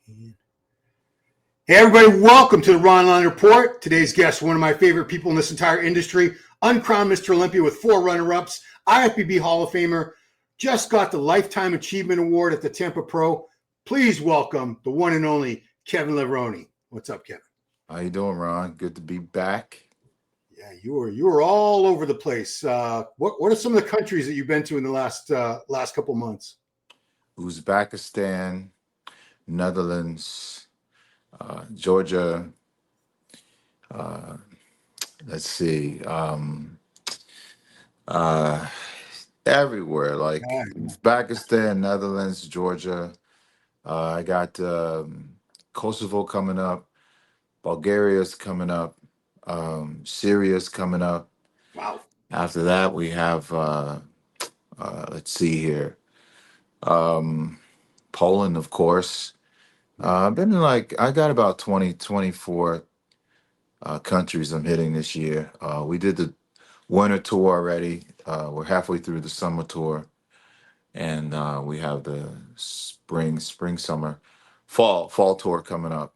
Hey, everybody, welcome to the Ron Line Report. Today's guest, one of my favorite people in this entire industry, uncrowned Mr. Olympia with 4 runner-ups, IFBB Hall of Famer, just got the Lifetime Achievement Award at the Tampa Pro. Please welcome the one and only Kevin Levrone. What's up, Kevin? How you doing, Ron? Good to be back. Yeah, you were all over the place. What are some of the countries that you've been to in the last couple months? Uzbekistan, Netherlands, Georgia. Uh, let's see. Everywhere, like Uzbekistan, Netherlands, Georgia. I got Kosovo coming up. Bulgaria's coming up. Syria's coming up. Wow. After that, we have, let's see here. Poland, of course. I've been in I got about 20, 24 countries I'm hitting this year. We did the winter tour already. We're halfway through the summer tour. And we have the spring, summer, fall tour coming up.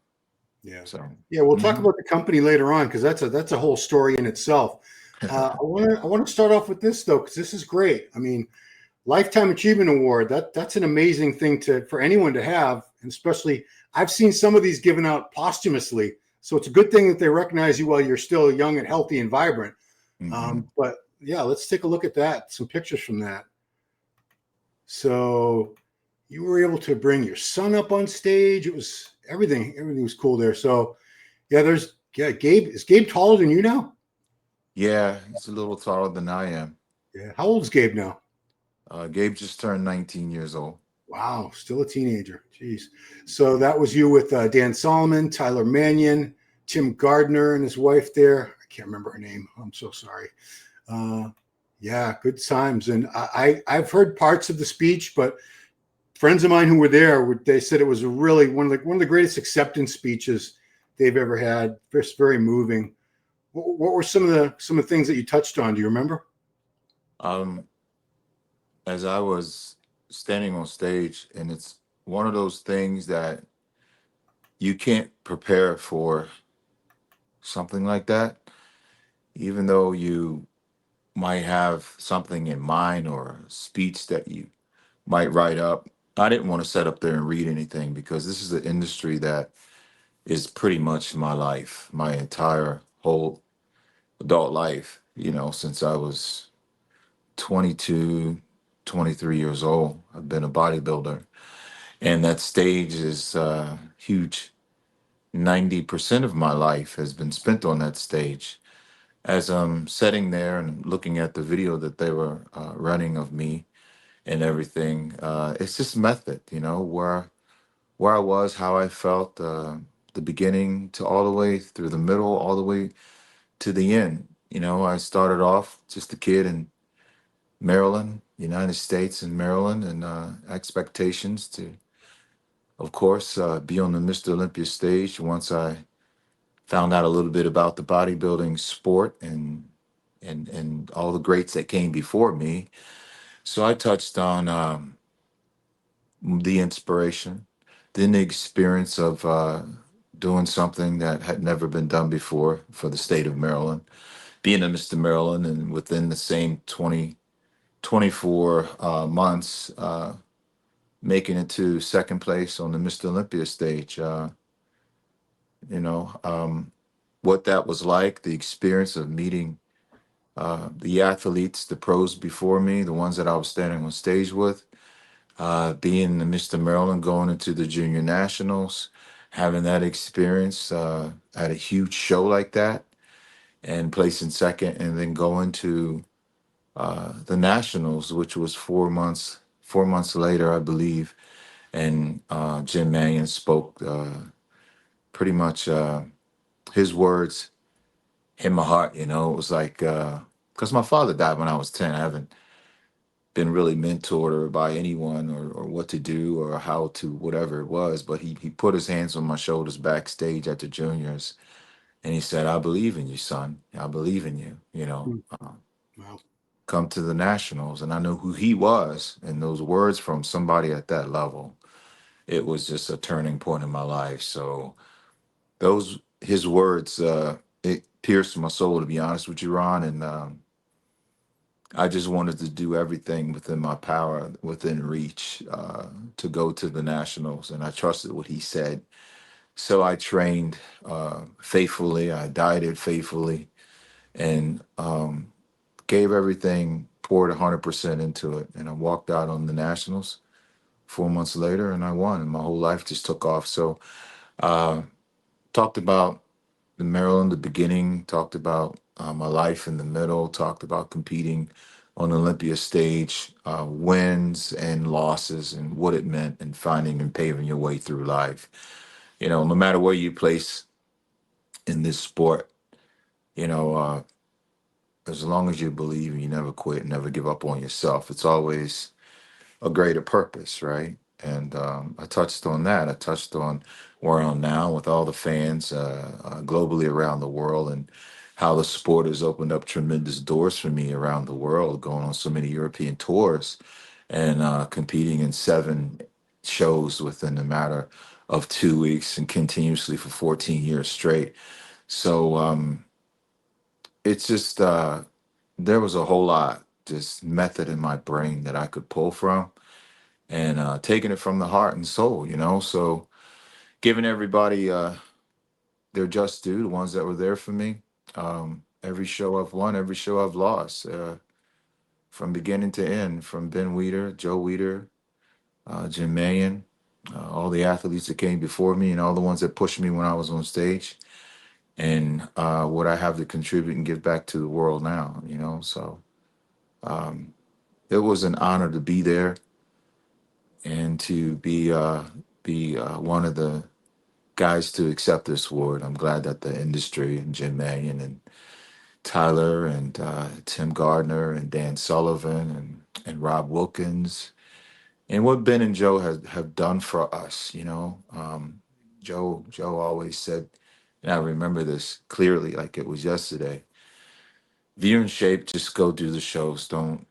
Yeah. So We'll talk about the company later on because that's a whole story in itself. I want to start off with this though because this is great. I mean, Lifetime Achievement Award, that's an amazing thing for anyone to have, and especially I've seen some of these given out posthumously. So it's a good thing that they recognize you while you're still young and healthy and vibrant. But yeah, let's take a look at that. Some pictures from that. So you were able to bring your son up on stage. It was everything was cool there. So yeah, Gabe. Is Gabe taller than you now? Yeah, he's a little taller than I am. Yeah. How old is Gabe now? Gabe just turned 19 years old. Wow, still a teenager. Jeez. So that was you with Dan Solomon, Tyler Mannion, Tim Gardner, and his wife there. I can't remember her name. I'm so sorry. Yeah, good times. And I've heard parts of the speech, but friends of mine who were there, they said it was really one of the greatest acceptance speeches they've ever had. Just very moving. What were some of the things that you touched on? Do you remember? As I was standing on stage, and it's one of those things that you can't prepare for something like that, even though you might have something in mind or a speech that you might write up. I didn't want to sit up there and read anything because this is an industry that is pretty much my life, my entire whole adult life, since I was 22, 23 years old. I've been a bodybuilder. And that stage is huge. 90% of my life has been spent on that stage. As I'm sitting there and looking at the video that they were running of me and everything, it's just method, where I was, how I felt, the beginning to all the way through the middle, all the way to the end. I started off just a kid in Maryland, United States and Maryland, and expectations to, of course, be on the Mr. Olympia stage once I found out a little bit about the bodybuilding sport and all the greats that came before me. So I touched on the inspiration, then the experience of doing something that had never been done before for the state of Maryland, being a Mr. Maryland, and within the same 24 months, making it to second place on the Mr. Olympia stage. What that was like, the experience of meeting the athletes, the pros before me, the ones that I was standing on stage with, being the Mr. Maryland, going into the junior nationals, having that experience at a huge show like that and placing second, and then going to the nationals, which was 4 months later, I believe. And Jim Mannion spoke pretty much his words in my heart. It was like, because my father died when I was 10. I haven't been really mentored or by anyone or what to do or how to whatever it was, but he put his hands on my shoulders backstage at the juniors, and he said, "I believe in you, son. I believe in you. Wow. Come to the nationals." And I knew who he was, and those words from somebody at that level, it was just a turning point in my life. So those his words, it pierced my soul, to be honest with you, Ron. And I just wanted to do everything within my power, within reach, to go to the nationals, and I trusted what he said. So I trained faithfully. I dieted faithfully, and gave everything, poured 100% into it, and I walked out on the nationals 4 months later, and I won, and my whole life just took off. So uh, talked about the Maryland, the beginning, talked about my life in the middle, talked about competing on the Olympia stage, wins and losses, and what it meant, and finding and paving your way through life. No matter where you place in this sport, you know, as long as you believe and you never quit, never give up on yourself, it's always a greater purpose, right? And I touched on that. I touched on where I'm now with all the fans globally around the world, and how the sport has opened up tremendous doors for me around the world, going on so many European tours, and competing in 7 shows within a matter of 2 weeks, and continuously for 14 years straight. So it's just, there was a whole lot, just method in my brain that I could pull from, and taking it from the heart and soul. So giving everybody their just due, the ones that were there for me. Every show I've won, every show I've lost, from beginning to end, from Ben Weider, Joe Weider, Jim Mannion, all the athletes that came before me, and all the ones that pushed me when I was on stage, and what I have to contribute and give back to the world now. So um, it was an honor to be there, and to be one of the guys to accept this award. I'm glad that the industry, and Jim Mannion and Tyler and Tim Gardner and Dan Sullivan and Rob Wilkins, and what Ben and Joe have done for us. Joe always said, and I remember this clearly like it was yesterday. If you're in shape, just go do the shows. Don't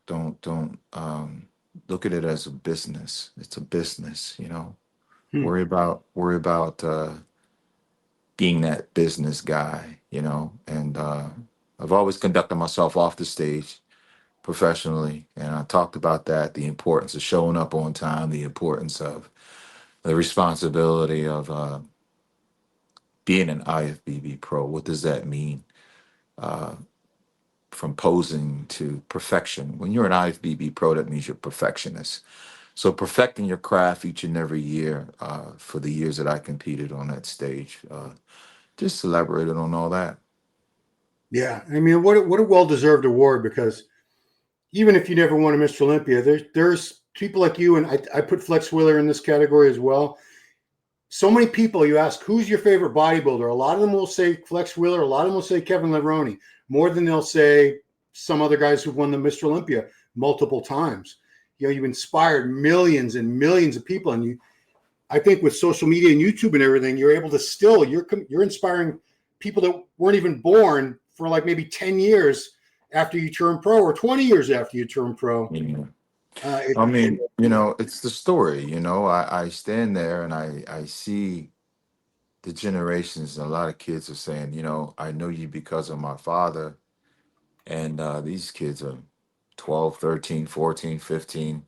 look at it as a business. It's a business. Hmm. Worry about being that business guy. And I've always conducted myself off the stage professionally, and I talked about that, the importance of showing up on time, the importance of the responsibility of being an IFBB pro. What does that mean? Uh, from posing to perfection. When you're an IFBB pro, that means you're a perfectionist. So perfecting your craft each and every year, for the years that I competed on that stage, just elaborated on all that. Yeah, I mean, what a well deserved award, because even if you never won a Mr. Olympia, there's people like you, and I put Flex Wheeler in this category as well. So many people, you ask who's your favorite bodybuilder, a lot of them will say Flex Wheeler, a lot of them will say Kevin Levrone, more than they'll say some other guys who've won the Mr. Olympia multiple times. You've inspired millions and millions of people, and I think with social media and YouTube and everything, you're able to still you're inspiring people that weren't even born for like maybe 10 years after you turn pro, or 20 years after you turn pro. Yeah. Uh, I it, mean, it's the story. I stand there and I see the generations, and a lot of kids are saying, I know you because of my father. And these kids are 12, 13, 14, 15,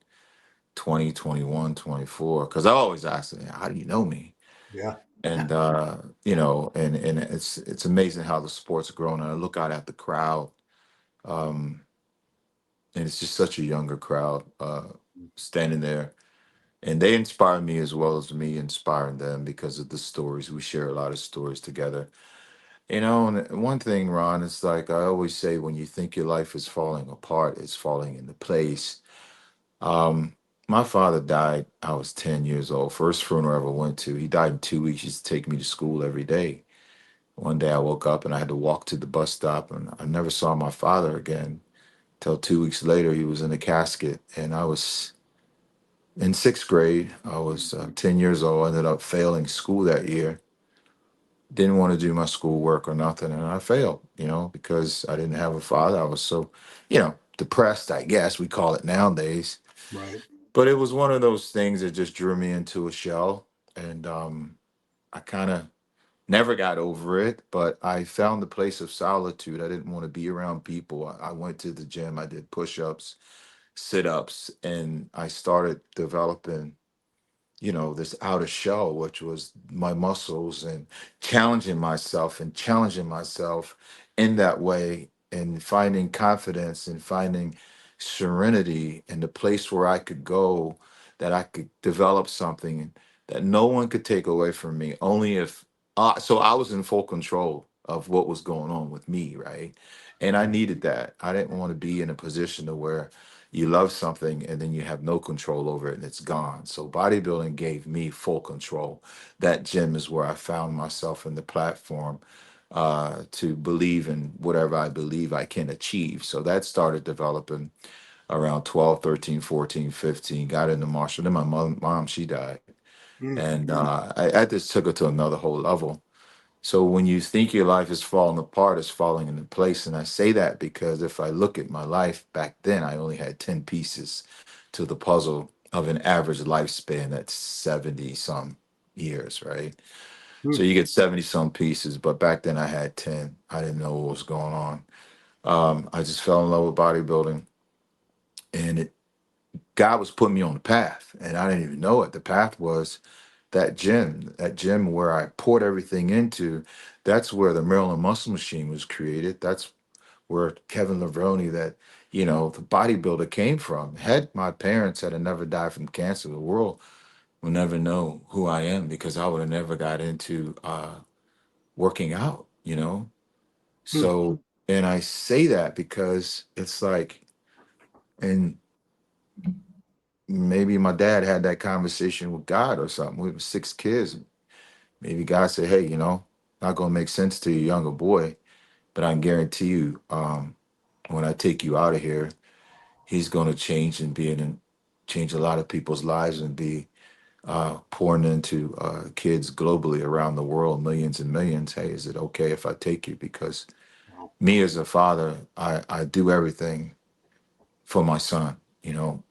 20, 21, 24. Because I always ask them, how do you know me? yeah, And and it's amazing how the sport's grown. And I look out at the crowd, um, and it's just such a younger crowd standing there. And they inspire me as well as me inspiring them, because of the stories. We share a lot of stories together. And one thing, Ron, it's like I always say, when you think your life is falling apart, it's falling into place. Um, my father died, I was 10 years old. First funeral I ever went to. He died in 2 weeks. He used to take me to school every day. One day I woke up and I had to walk to the bus stop, and I never saw my father again till 2 weeks later. He was in a casket, and I was in sixth grade. I was 10 years old. I ended up failing school that year. Didn't want to do my schoolwork or nothing, and I failed, because I didn't have a father. I was so, depressed, I guess we call it nowadays. right. But it was one of those things that just drew me into a shell. And I kind of never got over it, but I found a place of solitude. I didn't want to be around people. I went to the gym, I did push ups, sit ups, and I started developing, this outer shell, which was my muscles, and challenging myself in that way, and finding confidence and finding serenity in the place where I could go, that I could develop something that no one could take away from me, only if, so I was in full control of what was going on with me, right? And I Mm, needed that. I didn't want to be in a position to where you love something and then you have no control over it and it's gone. So bodybuilding gave me full control. That gym is where I found myself in the platform, to believe in whatever I believe I can achieve. So that started developing around 12, 13, 14, 15. Got into martial. Then my mom, she died. mm, And I just took it to another whole level. So when you think your life is falling apart, it's falling into place. And I say that because if I look at my life back then, I only had 10 pieces to the puzzle of an average lifespan that's 70 some years, right? So mm, you get 70 some pieces, but back then I had 10. I didn't know what was going on. I just fell in love with bodybuilding, and God was putting me on the path, and I didn't even know it. The path was that gym where I poured everything into. That's where the Maryland Muscle Machine was created. That's where Kevin Levrone, the bodybuilder, came from. Had my parents had never died from cancer, the world will never know who I am, because I would have never got into working out. mm, So, and I say that because it's like, and maybe my dad had that conversation with God or something. We were six kids. Maybe God said, hey, not going to make sense to your younger boy, but I can guarantee you, when I take you out of here, he's going to change and change a lot of people's lives, and be pouring into kids globally around the world, millions and millions. Hey, is it okay if I take you? Because wow. me as a father, I do everything for my son.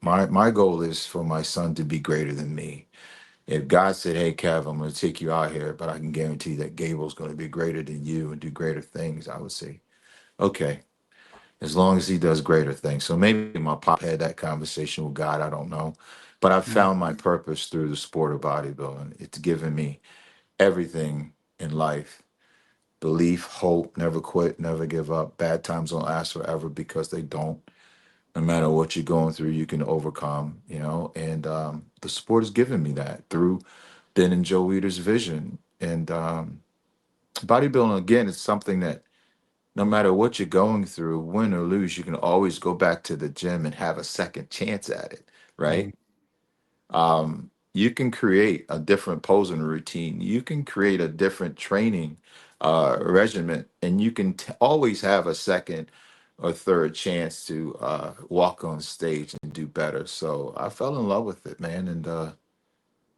My goal is for my son to be greater than me. If God said, hey, Kev, I'm going to take you out here, but I can guarantee that Gable's going to be greater than you and do greater things, I would say, okay, as long as he does greater things. So maybe my pop had that conversation with God. I don't know. But I Mm, found my purpose through the sport of bodybuilding. It's given me everything in life: belief, hope, never quit, never give up. Bad times don't last forever, because they don't. No matter what you're going through, you can overcome. And the sport has given me that through Ben and Joe Weider's vision. And bodybuilding, again, is something that no matter what you're going through, win or lose, you can always go back to the gym and have a second chance at it, mm, right? You can create a different posing routine. You can create a different training regimen, and you can always have a second or third chance to walk on stage and do better. So I fell in love with it, man, and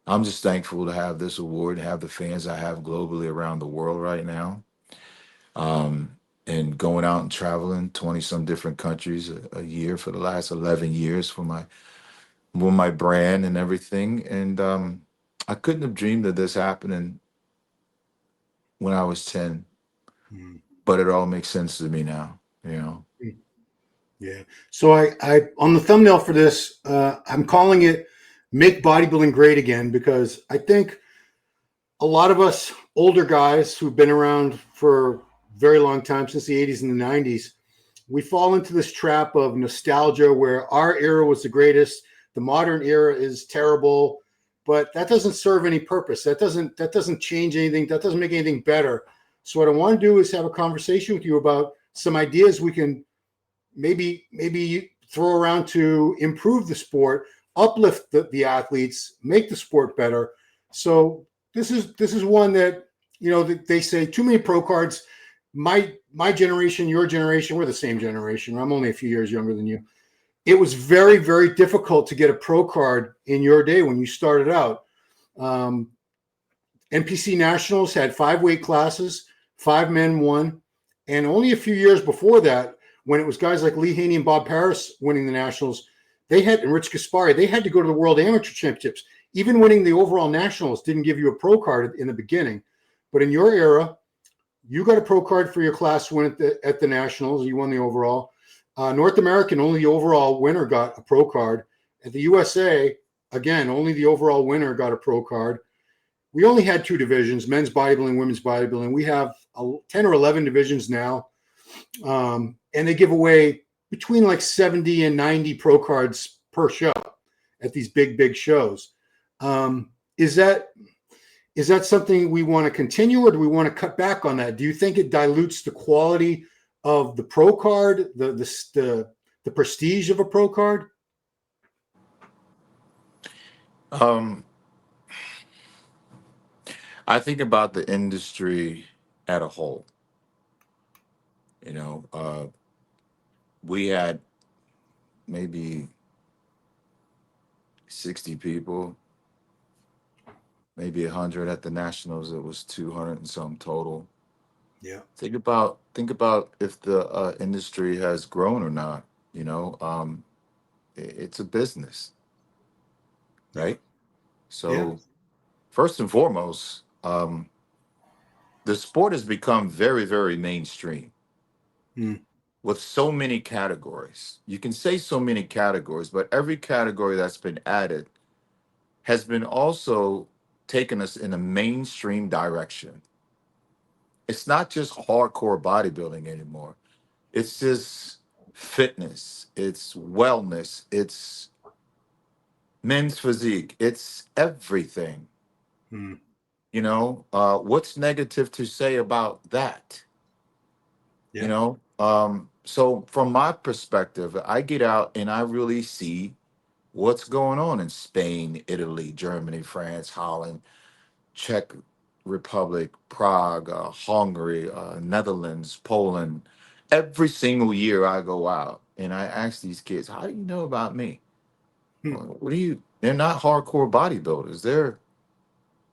I'm just thankful to have this award and have the fans I have globally around the world right now. And going out and traveling 20 some different countries a year for the last 11 years for my brand and everything. And I couldn't have dreamed of this happening when I was 10, mm, but it all makes sense to me now. mm. Yeah. So I on the thumbnail for this, I'm calling it "Make Bodybuilding Great Again" because I think a lot of us older guys who've been around for a very long time, since the 80s and the 90s, we fall into this trap of nostalgia where our era was the greatest, the modern era is terrible, but that doesn't serve any purpose. That doesn't change anything. That doesn't make anything better. So what I want to do is have a conversation with you about some ideas we can maybe throw around to improve the sport, uplift the athletes, make the sport better. So this is one that they say too many pro cards. My generation, your generation, we're the same generation. I'm only a few years younger than you. It was very, very difficult to get a pro card in your day when you started out. Um, NPC Nationals had 5 weight classes, 5 men won. And only a few years before that, when it was guys like Lee Haney and Bob Paris winning the Nationals, they had, and Rich Gaspari, they had to go to the World Amateur Championships. Even winning the overall nationals didn't give you a pro card in the beginning. But in your era, you got a pro card for your class win at the nationals. You won the overall. North American, only the overall winner got a pro card. At the USA, again, only the overall winner got a pro card. We only had 2 divisions, men's bodybuilding, women's bodybuilding. We have 10 or 11 divisions now. And they give away between like 70 and 90 pro cards per show at these big shows. Is that something we want to continue, or do we want to cut back on that? Do you think it dilutes the quality of the pro card, the prestige of a pro card? I think about the industry at a whole. We had maybe 60 people, maybe 100 at the nationals. It was 200 and some total. Yeah. Think about if the industry has grown or not. It's a business, Yeah. right? Yeah. So first and foremost, the sport has become very, very mainstream with so many categories. You can say so many categories, but every category that's been added has been also taken us in a mainstream direction. It's not just hardcore bodybuilding anymore. It's just fitness, it's wellness, it's men's physique, it's everything. What's negative to say about that? Yeah. So from my perspective, I get out and I really see what's going on in Spain, Italy, Germany, France, Holland, Czech Republic, Prague, Hungary, Netherlands, Poland. Every single year I go out and I ask these kids, how do you know about me? Well, they're not hardcore bodybuilders. They're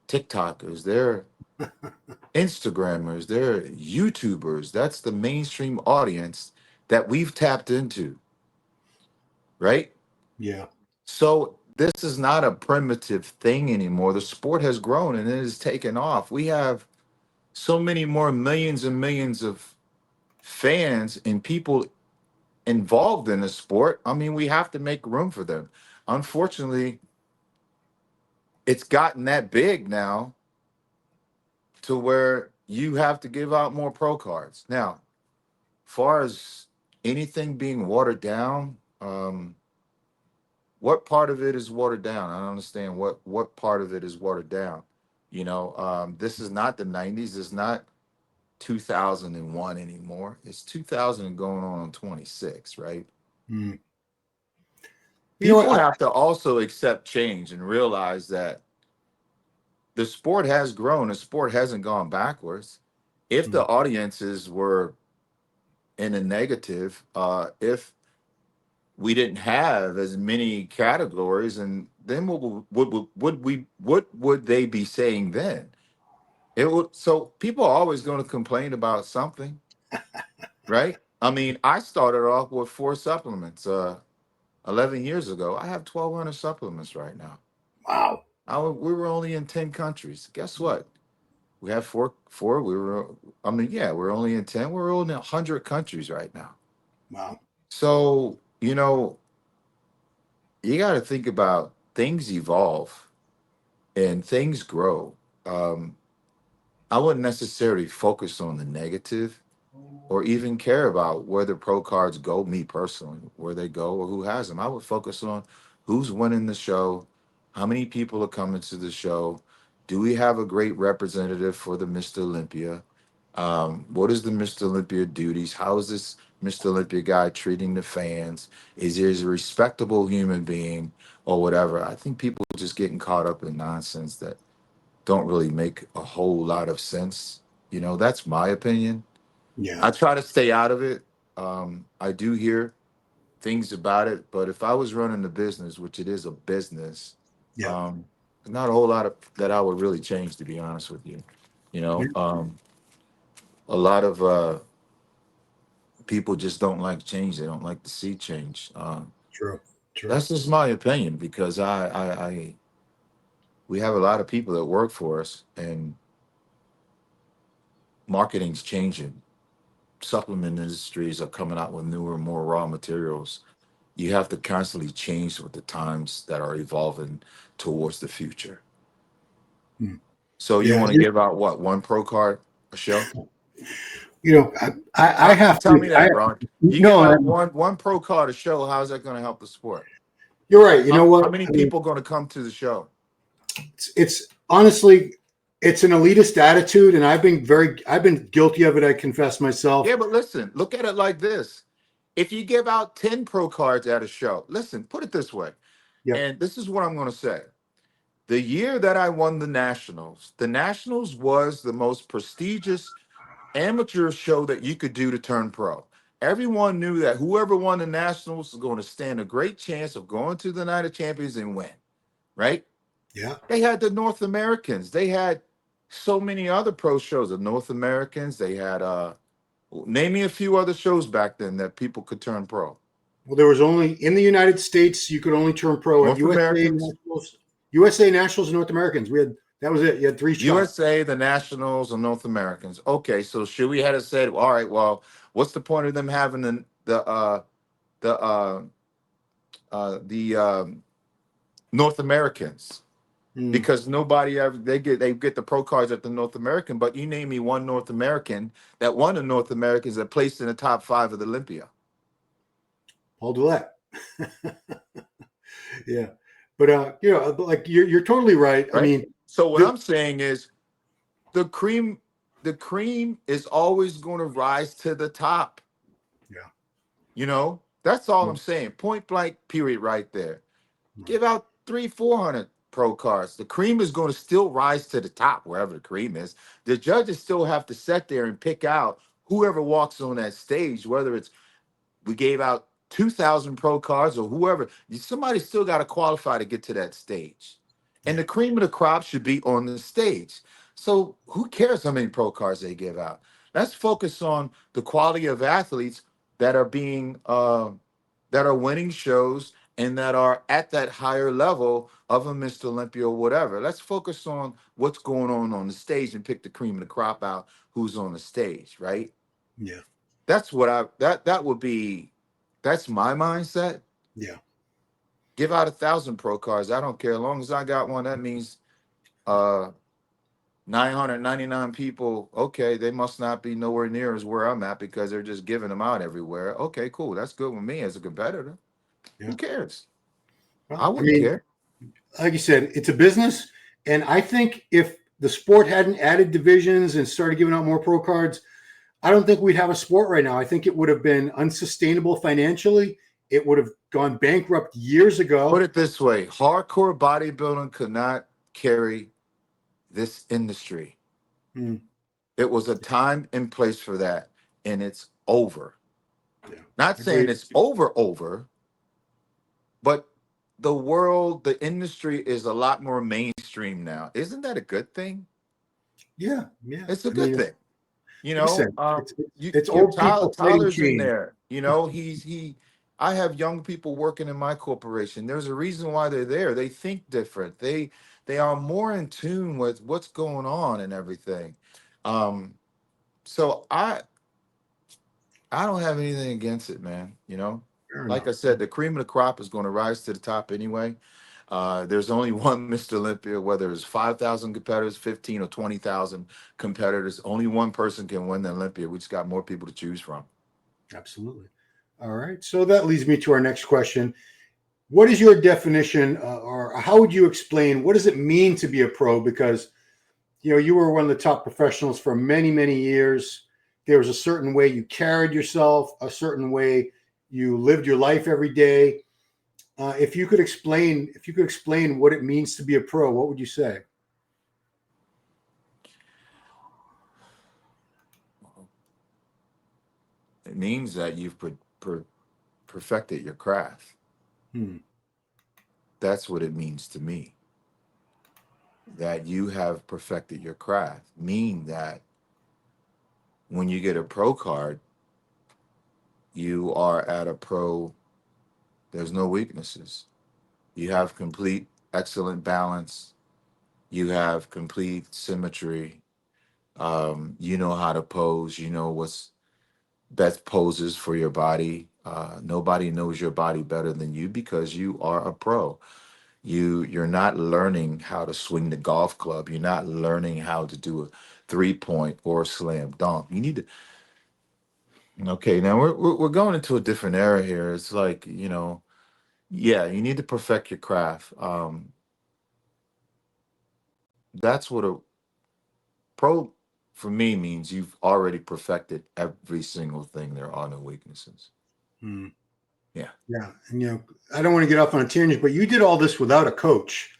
TikTokers. They're Instagrammers. They're YouTubers. That's the mainstream audience that we've tapped into, right? Yeah. So this is not a primitive thing anymore. The sport has grown and it has taken off. We have so many more millions and millions of fans and people involved in the sport. I mean, we have to make room for them. Unfortunately, it's gotten that big now to where you have to give out more pro cards. Now, far as anything being watered down, what part of it is watered down? I don't understand what part of it is watered down. This is not the 90s. It's not 2001 anymore. It's 2000 and going on 26, right? You know People what? have to also accept change and realize that the sport has grown. The sport hasn't gone backwards. If the audiences were in a negative, if we didn't have as many categories, and then what would they be saying then? It would. So people are always going to complain about something, right? I mean, I started off with 4 supplements 11 years ago. I have 1,200 supplements right now. Wow. We were only in 10 countries. Guess what? We have four. We're only in 10. We're only in 100 countries right now. Wow. So, you got to think about things evolve and things grow. I wouldn't necessarily focus on the negative or even care about where the pro cards go, me personally, where they go or who has them. I would focus on who's winning the show, how many people are coming to the show, do we have a great representative for the Mr. Olympia? What is the Mr. Olympia duties? How is this Mr. Olympia guy treating the fans? Is he a respectable human being or whatever? I think people are just getting caught up in nonsense that don't really make a whole lot of sense. That's my opinion. Yeah. I try to stay out of it. I do hear things about it, but if I was running the business, which it is a business, Yeah. um, there's not a whole lot of that I would really change, to be honest with you. A lot of people just don't like change. They don't like to see change. True. Sure. That's just my opinion because we have a lot of people that work for us, and marketing's changing. Supplement industries are coming out with newer, more raw materials. You have to constantly change with the times that are evolving towards the future. Hmm. So you Yeah. want to give out what, one pro card a show? You know, I have Tell to. me that, Ron. You give No, out one pro card a show. How's that going to help the sport? you're right. You know what? How many I mean, people going to come to the show? it's honestly, it's an elitist attitude, and I've been guilty of it. I confess myself. Yeah, but listen, look at it like this. If you give out 10 pro cards at a show, listen, put it this way. Yep. And this is what I'm going to say. The year that I won the Nationals was the most prestigious amateur show that you could do to turn pro. Everyone knew that whoever won the Nationals was going to stand a great chance of going to the Night of Champions and win, right? Yeah. They had the North Americans. They had so many other pro shows. The North Americans. They had name me a few other shows back then that people could turn pro. Well, there was only in the United States you could only turn pro at North Americans, USA Nationals, and North Americans. We had that was it. You had three shots. USA, the Nationals, and North Americans. Okay, so should we had to say, all right, well, what's the point of them having the North Americans? Hmm. Because nobody ever they get the pro cards at the North American, but you name me one North American that won the North Americans that placed in the top 5 of the Olympia. Paul Dillette. Yeah, but you know, like you're totally right. I Right. mean, So what the, I'm saying is the cream is always going to rise to the top. yeah, That's all yeah, I'm saying. Point blank, period, right there. right. Give out 400 pro cards. The cream is going to still rise to the top wherever the cream is. The judges still have to sit there and pick out whoever walks on that stage, whether it's we gave out 2,000 pro cards or whoever. Somebody still got to qualify to get to that stage. And Yeah, the cream of the crop should be on the stage. So who cares how many pro cards they give out? Let's focus on the quality of athletes that are being that are winning shows and that are at that higher level of a Mr. Olympia or whatever. Let's focus on what's going on the stage and pick the cream of the crop out who's on the stage, right? yeah, That's what that would be. That's my mindset. yeah, Give out 1,000 pro cards. I don't care. As long as I got one, that means uh 999 people. Okay, they must not be nowhere near as where I'm at because they're just giving them out everywhere. Okay, cool. That's good with me as a competitor. yeah. Who cares? I Well, I wouldn't mean, care. like you said, it's a business, and I think if the sport hadn't added divisions and started giving out more pro cards, I don't think we'd have a sport right now. I think it would have been unsustainable financially. It would have gone bankrupt years Put ago. it this way: hardcore bodybuilding could not carry this industry. Hmm. It was a time and place for that, and it's over. Yeah, Not saying agreed. it's over, but the world, the industry is a lot more mainstream now. Isn't that a good thing? Yeah, yeah. It's a I good mean, thing. like I said, it's You old people fighting Tyler's in change. there. He. I have young people working in my corporation. There's a reason why they're there. They think different. They are more in tune with what's going on and everything. Um, so I don't have anything against it, man. Fair Like enough. I said, the cream of the crop is going to rise to the top anyway. There's only one Mr. Olympia, whether it's 5,000 competitors, 15 or 20,000 competitors, only one person can win the Olympia. We just got more people to choose from. Absolutely. All right. So that leads me to our next question. What is your definition, or how would you explain what does it mean to be a pro? Because you were one of the top professionals for many, many years. There was a certain way you carried yourself, a certain way you lived your life every day. If you could explain what it means to be a pro, what would you say? It means that you've perfected your craft. Hmm. That's what it means to me. That you have perfected your craft. Mean that when you get a pro card, you are at a pro There's no weaknesses. You have complete, excellent balance. You have complete symmetry. You know how to pose. You know what's best poses for your body. Nobody knows your body better than you because you are a pro. You're not learning how to swing the golf club. You're not learning how to do a 3 point or slam dunk. You need to. Okay, now we're going into a different era here. It's like, yeah, you need to perfect your craft. That's what a pro for me means. You've already perfected every single thing. There are no weaknesses. Hmm. Yeah. Yeah, and I don't want to get off on a tangent, but you did all this without a coach,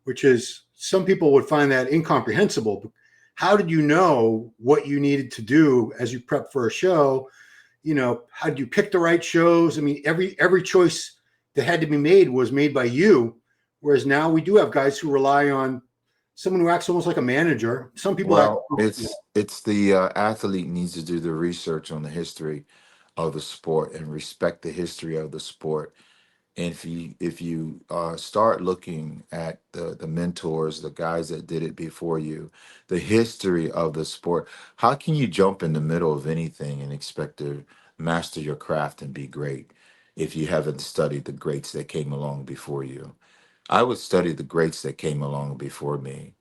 which is some people would find that incomprehensible. How did you know what you needed to do as you prep for a show? How did you pick the right shows? I mean, every choice that had to be made was made by you, whereas now we do have guys who rely on someone who acts almost like a manager. Some people act. Well, it's the athlete needs to do the research on the history of the sport and respect the history of the sport. And if you start looking at the mentors, the guys that did it before you, the history of the sport, how can you jump in the middle of anything and expect to master your craft and be great if you haven't studied the greats that came along before you? I would study the greats that came along before me,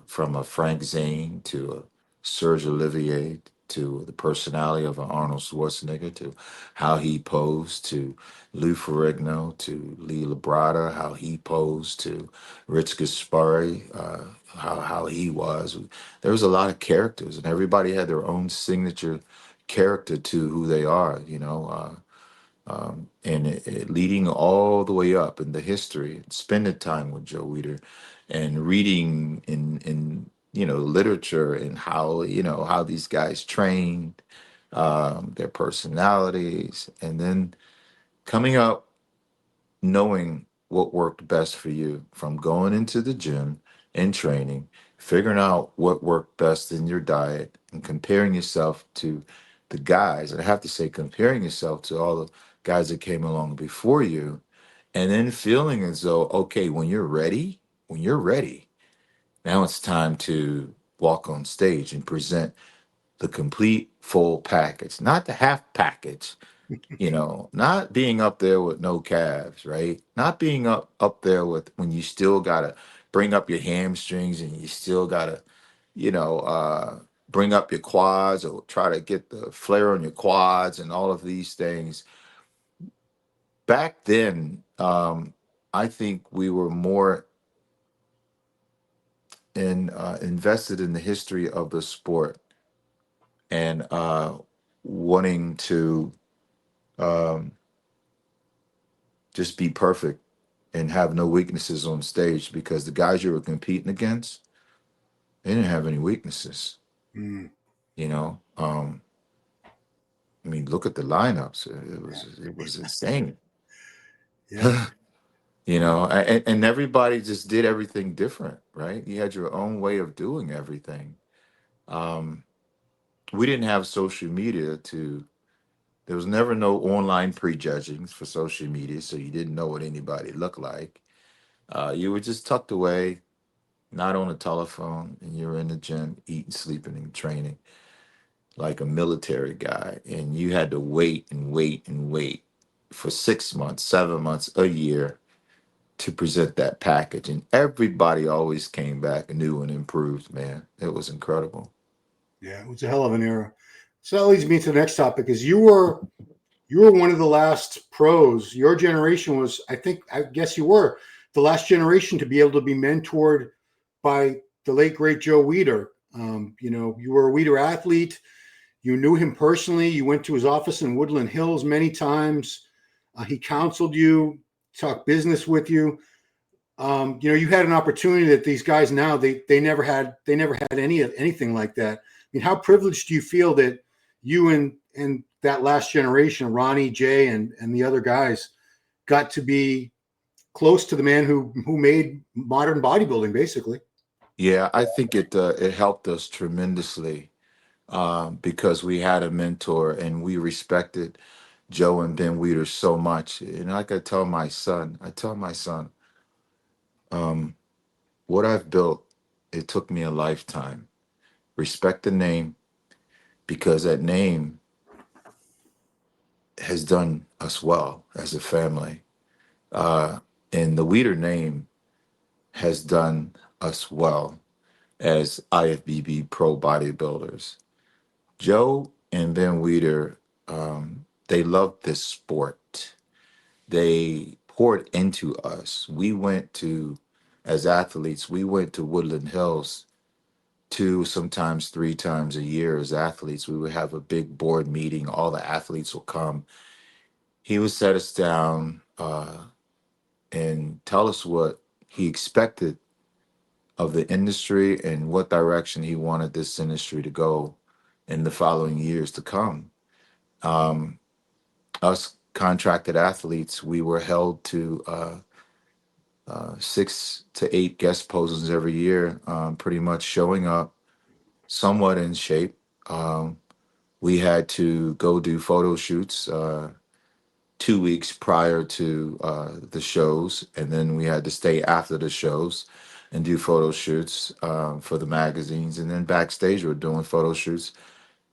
from a Frank Zane to a Serge Olivier to the personality of an Arnold Schwarzenegger to how he posed to Lou Ferrigno to Lee Labrada, how he posed to Rich Gaspari, how he was. There was a lot of characters, and everybody had their own signature character to who they are. And it leading all the way up in the history, spending time with Joe Weider, and reading in literature and how these guys trained, their personalities, and then coming up knowing what worked best for you from going into the gym and training, figuring out what worked best in your diet, and comparing yourself to the guys. And I have to say, comparing yourself to all the guys that came along before you, and then feeling as though, okay, when you're ready, now it's time to walk on stage and present the complete full package, not the half package, not being up there with no calves, right? Not being up there with when you still gotta bring up your hamstrings and you still gotta, you know, uh, bring up your quads or try to get the flare on your quads and all of these things. Back then, I think we were more invested in the history of the sport and wanting to um, just be perfect and have no weaknesses on stage because the guys you were competing against, they didn't have any weaknesses. Mm, You know, I mean, look at the lineups. It was insane. yeah, And everybody just did everything different, right? You had your own way of doing everything. Um, we didn't have social media to. There was never no online prejudging for social media, so you didn't know what anybody looked like. You were just tucked away, not on a telephone, and you're in the gym, eating, sleeping, and training like a military guy. And you had to wait and wait and wait for 6 months, 7 months, a year to present that package. And everybody always came back new and improved, man. It was incredible. yeah, it was a hell of an era. So that leads me to the next topic: is you were one of the last pros. Your generation was, I guess you were the last generation to be able to be mentored by the late great Joe Weider. You were a Weider athlete. You knew him personally. You went to his office in Woodland Hills many times. He counseled you, talked business with you. You had an opportunity that these guys now they never had. They never had anything like that. I mean, how privileged do you feel that you and that last generation, Ronnie, Jay, and the other guys, got to be close to the man who made modern bodybuilding, basically? Yeah, I think it helped us tremendously, because we had a mentor and we respected Joe and Ben Weider so much. And like I tell my son, um, what I've built, it took me a lifetime. Respect the name because that name has done us well as a family. Uh, and the Weider name has done us well as IFBB pro bodybuilders. Joe and Ben Weider, they loved this sport. They poured into us. As athletes, we went to Woodland Hills two, sometimes three times a year as athletes. We would have a big board meeting. All the athletes will come. He would set us down and tell us what he expected of the industry and what direction he wanted this industry to go in the following years to come. Um, Us contracted athletes, we were held to 6 to 8 guest poses every year, pretty much showing up somewhat in shape. Um, we had to go do photo shoots 2 weeks prior to the shows, and then we had to stay after the shows and do photo shoots for the magazines. And then backstage, we are doing photo shoots.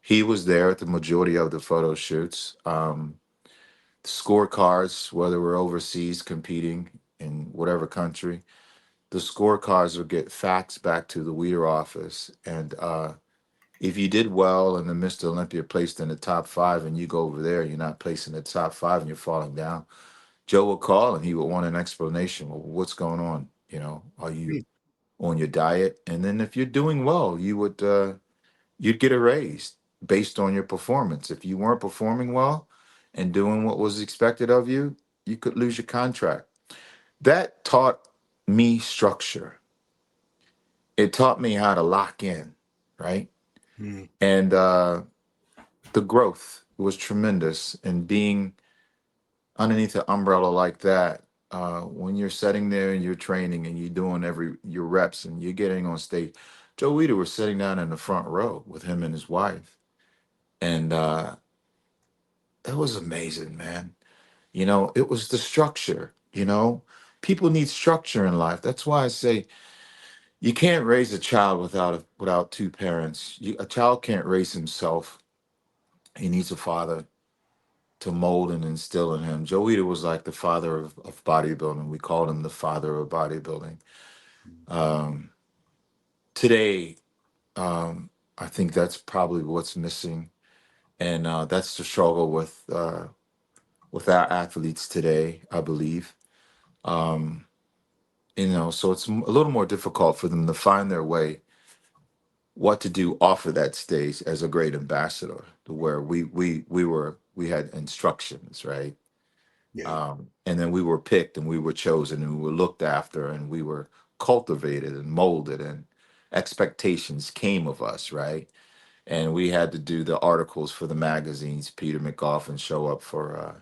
He was there at the majority of the photo shoots. Scorecards, whether we're overseas competing in whatever country, the scorecards would get faxed back to the Weider office. And if you did well and the Mr. Olympia placed in the top five and you go over there, you're not placing the top five and you're falling down, Joe would call and he would want an explanation. Well, what's going on? Are you on your diet? And then if you're doing well, you'd get a raise based on your performance. If you weren't performing well and doing what was expected of you, you could lose your contract. That taught me structure. It taught me how to lock in, right? Mm. And the growth was tremendous. And being underneath an umbrella like that, when you're sitting there and you're training and you're doing your reps and you're getting on stage, Joe Weider was sitting down in the front row with him and his wife, and that was amazing, man. It was the structure. People need structure in life. That's why I say you can't raise a child without two parents. A child can't raise himself. He needs a father to mold and instill in him. Joe Weider was like the father of bodybuilding. We called him the father of bodybuilding. Um, Today, I think that's probably what's missing, and that's the struggle with our athletes today, I believe. Um, so it's a little more difficult for them to find their way, what to do off of that stage as a great ambassador, to where we had instructions, right? Yeah. And then we were picked and we were chosen and we were looked after and we were cultivated and molded, and expectations came of us, right? And we had to do the articles for the magazines. Peter McGough and show up for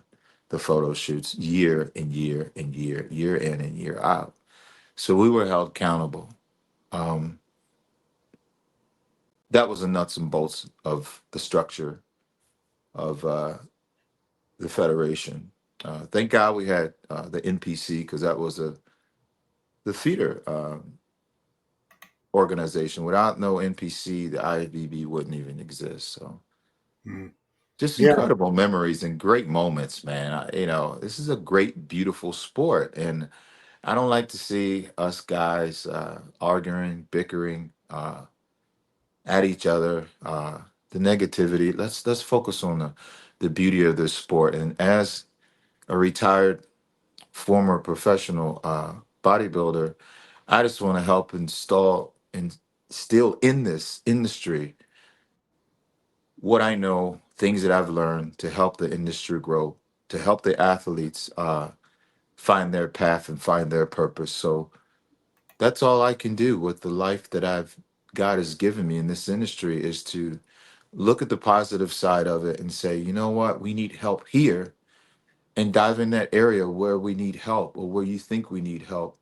the photo shoots year and year and year in and year out. So we were held accountable. Um, that was the nuts and bolts of the structure of the federation. Thank God we had the NPC, because that was the feeder organization. Without no NPC, the IFBB wouldn't even exist. So Mm. just Yeah. incredible memories and great moments, man. This is a great, beautiful sport, and I don't like to see us guys arguing, bickering at each other. The negativity. Let's focus on the beauty of this sport. And as a retired former professional bodybuilder, I just want to help install and still in this industry what I know, things that I've learned to help the industry grow, to help the athletes find their path and find their purpose. So that's all I can do with the life that God has given me in this industry, is to look at the positive side of it and say, you know what, we need help here, and dive in that area where we need help or where you think we need help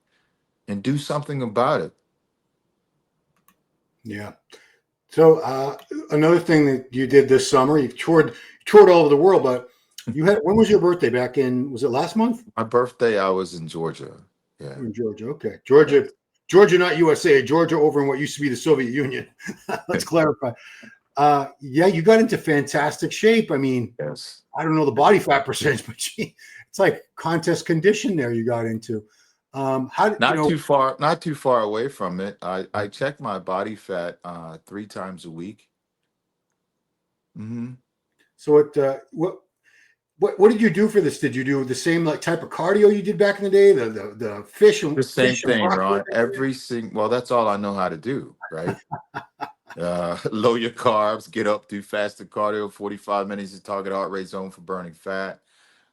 and do something about it. Yeah. So another thing that you did this summer, you've toured all over the world, but You had when was your birthday back in? Was it last month? My birthday, I was in Georgia. Yeah. You're in Georgia. Okay, Yeah. Georgia, not USA. Georgia over in what used to be the Soviet Union. Let's clarify. Yeah, you got into fantastic shape. I mean, Yes. I don't know the body fat percentage, but gee, it's like contest condition there you got into. How did you Not know? too far, not too far away from it. I check my body fat 3 times a week. Hmm. So what did you do for this? Did you do the same like type of cardio you did back in the day? The The same fish and thing, broccoli? Ron. Every single, well, that's all I know how to do, right? Low your carbs, get up, do fasted cardio, 45 minutes of target heart rate zone for burning fat.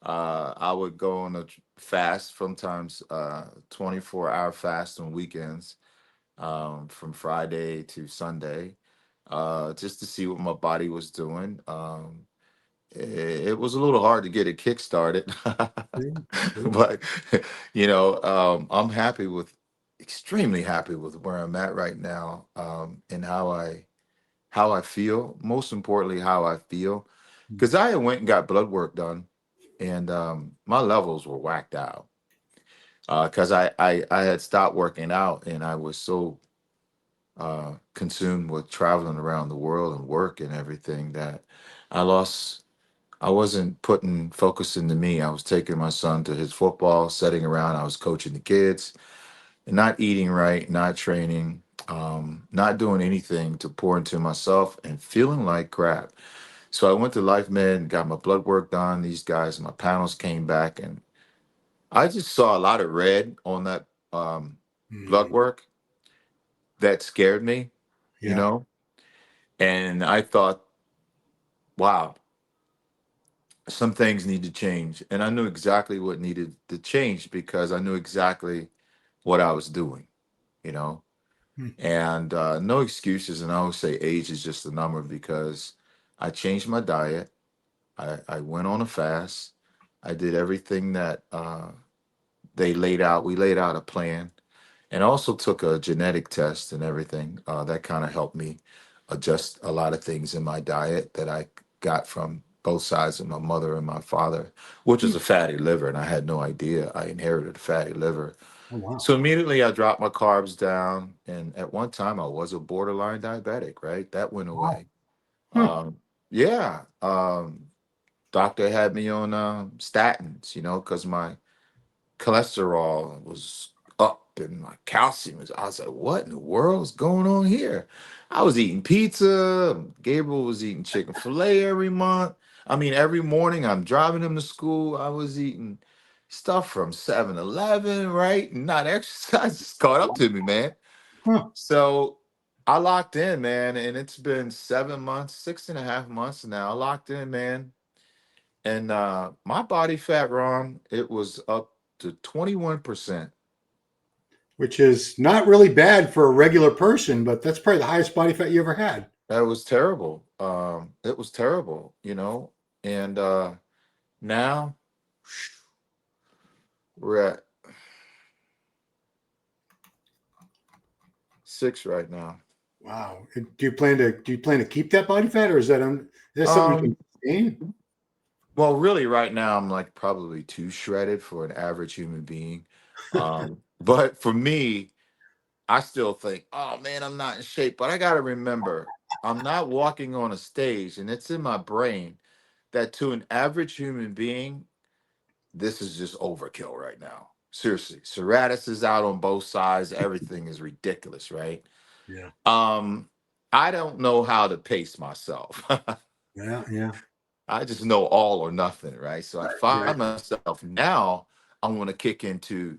I would go on a fast, sometimes 24-hour fast on weekends, from Friday to Sunday, just to see what my body was doing. It was a little hard to get it kick started, Yeah, sure. but I'm happy with, extremely happy with where I'm at right now, and how I feel. Most importantly, how I feel, because I went and got blood work done, and my levels were whacked out. Because I had stopped working out, and I was so consumed with traveling around the world and work and everything that I lost. I wasn't putting focus into me. I was taking my son to his football, sitting around. I was coaching the kids, and not eating right, not training, not doing anything to pour into myself, and feeling like crap. So I went to Life Med, got my blood work done. These guys, my panels came back, and I just saw a lot of red on that blood Mm, work that scared me, you yeah. know? And I thought, wow, some things need to change. And I knew exactly what needed to change because I knew exactly what I was doing, you know? Mm, And no excuses. And I always say age is just a number because I changed my diet. I went on a fast. I did everything that they laid out. We laid out a plan, and also took a genetic test and everything. That kind of helped me adjust a lot of things in my diet that I got from both sides of my mother and my father, which is mm. a fatty liver, and I had no idea I inherited a fatty liver. Oh wow. So immediately I dropped my carbs down, and at one time I was a borderline diabetic. Right, that went Wow. away. Huh. Yeah, doctor had me on statins, because my cholesterol was up and my calcium was. I was like, what in the world is going on here? I was eating pizza. Gabriel was eating chicken filet every month. I mean, every morning I'm driving him to school. I was eating stuff from 7-Eleven, right? Not exercise. It's caught up to me, man. Huh. So I locked in, man, and it's been 7 months, 6.5 months now. I locked in, man. And my body fat, Ron, it was up to 21%. Which is not really bad for a regular person, but that's probably the highest body fat you ever had. That was terrible. It was terrible, And now we're at 6 right now. Wow. Do you plan to keep that body fat, or is that something you can Um, sustain? well, really, right now I'm like probably too shredded for an average human being. But for me, I still think, oh man, I'm not in shape. But I got to remember, I'm not walking on a stage, and it's in my brain that to an average human being, this is just overkill right now. Seriously, Serratus is out on both sides. Everything is ridiculous, right? Yeah. Um, I don't know how to pace myself. Yeah. Yeah. I just know all or nothing, right? So I Right. find myself now, I want to kick into